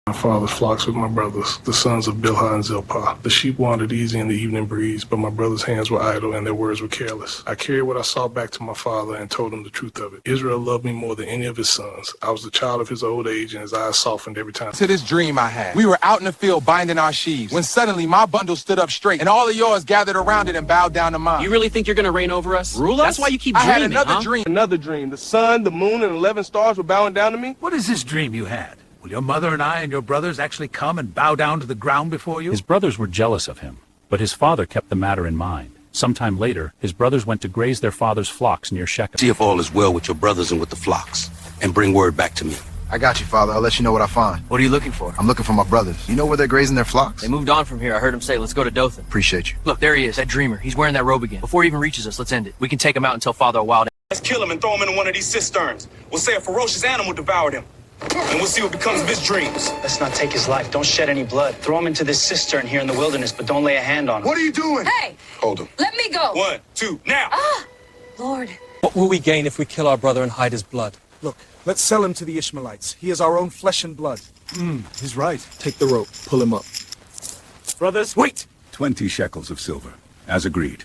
My father's flocks with my brothers, the sons of Bilhah and Zilpah. The sheep wandered easy in the evening breeze, but my brothers' hands were idle and their words were careless. I carried what I saw back to my father and told him the truth of it. Israel loved me more than any of his sons. I was the child of his old age, and his eyes softened every time. To this dream I had. We were out in the field binding our sheaves when suddenly my bundle stood up straight and all of yours gathered around it and bowed down to mine. You really think you're gonna reign over us? Rule us? That's why you keep dreaming, I had another dream. Another dream. The sun, the moon, and 11 stars were bowing down to me. What is this dream you had? Will your mother and I and your brothers actually come and bow down to the ground before you? His brothers were jealous of him, but his father kept the matter in mind. Sometime later, his brothers went to graze their father's flocks near Shechem. See if all is well with your brothers and with the flocks, and bring word back to me. I got you, Father. I'll let you know what I find. What are you looking for? I'm looking for my brothers. You know where they're grazing their flocks? They moved on from here. I heard him say, let's go to Dothan. Appreciate you. Look, there he is, that dreamer. He's wearing that robe again. Before he even reaches us, let's end it. We can take him out and tell Father a wild... Let's kill him and throw him into one of these cisterns. We'll say a ferocious animal devoured him. And we'll see what becomes of his dreams. Let's not take his life. Don't shed any blood. Throw him into this cistern here in the wilderness, but don't lay a hand on him. What are you doing? Hey! Hold him. Let me go! 1, 2, now! Ah! Lord. What will we gain if we kill our brother and hide his blood? Look, let's sell him to the Ishmaelites. He is our own flesh and blood. He's right. Take the rope. Pull him up. Brothers, wait! 20 shekels of silver, as agreed.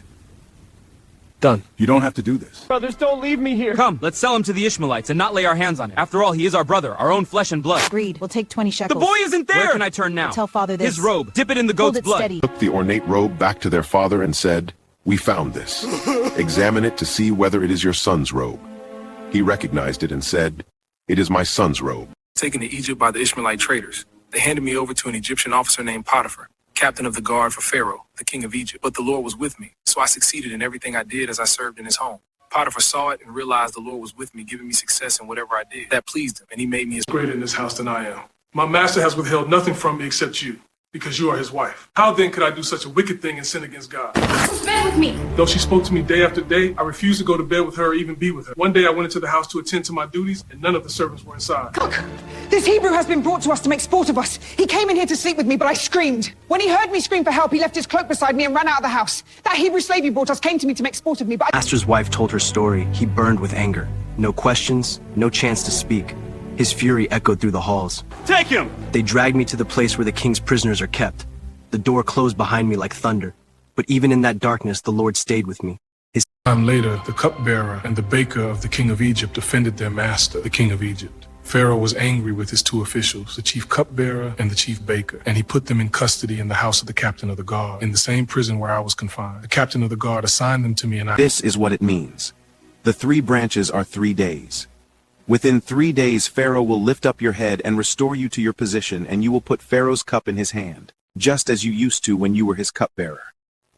Done. You don't have to do this. Brothers, don't leave me here. Come, let's sell him to the Ishmaelites and not lay our hands on him. After all, he is our brother, our own flesh and blood. Agreed. We'll take 20 The shekels. boy isn't there! Where can I turn now? Tell Father this. His robe. Dip it in the goat's blood. Steady. Took the ornate robe back to their father and said, "We found this. Examine it to see whether it is your son's robe." He recognized it and said, "It is my son's robe." Taken to Egypt by the Ishmaelite traders. They handed me over to an Egyptian officer named Potiphar, captain of the guard for Pharaoh, the king of Egypt. But the Lord was with me, so I succeeded in everything I did as I served in his home. Potiphar saw it and realized the Lord was with me, giving me success in whatever I did. That pleased him, and he made me as greater in this house than I am. My master has withheld nothing from me except you, because you are his wife. How then could I do such a wicked thing and sin against God? Bed with me. Though she spoke to me day after day, I refused to go to bed with her or even be with her. One day I went into the house to attend to my duties, and none of the servants were inside. Look, this Hebrew has been brought to us to make sport of us. He came in here to sleep with me, but I screamed. When he heard me scream for help, he left his cloak beside me and ran out of the house. That Hebrew slave you brought us came to me to make sport of me, but Master's wife told her story. He burned with anger. No questions, no chance to speak. His fury echoed through the halls. Take him! They dragged me to the place where the king's prisoners are kept. The door closed behind me like thunder. But even in that darkness, the Lord stayed with me. His Time later, the cupbearer and the baker of the king of Egypt offended their master, the king of Egypt. Pharaoh was angry with his two officials, the chief cupbearer and the chief baker, and he put them in custody in the house of the captain of the guard, in the same prison where I was confined. The captain of the guard assigned them to me, and This is what it means. The 3 branches are 3 days. Within 3 days, Pharaoh will lift up your head and restore you to your position, and you will put Pharaoh's cup in his hand, just as you used to when you were his cupbearer.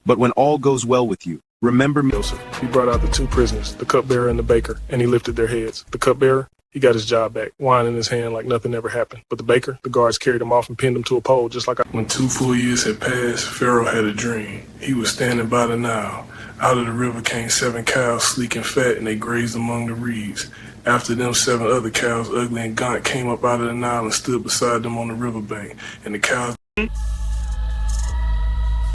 But when all goes well with you, remember me. Joseph, he brought out the 2 prisoners, the cupbearer and the baker, and he lifted their heads. The cupbearer, he got his job back, wine in his hand like nothing ever happened. But the baker, the guards carried him off and pinned him to a pole just like I... When 2 full years had passed, Pharaoh had a dream. He was standing by the Nile. Out of the river came 7 cows, sleek and fat, and they grazed among the reeds. After them, 7 other cows, ugly and gaunt, came up out of the Nile and stood beside them on the riverbank. And the cows...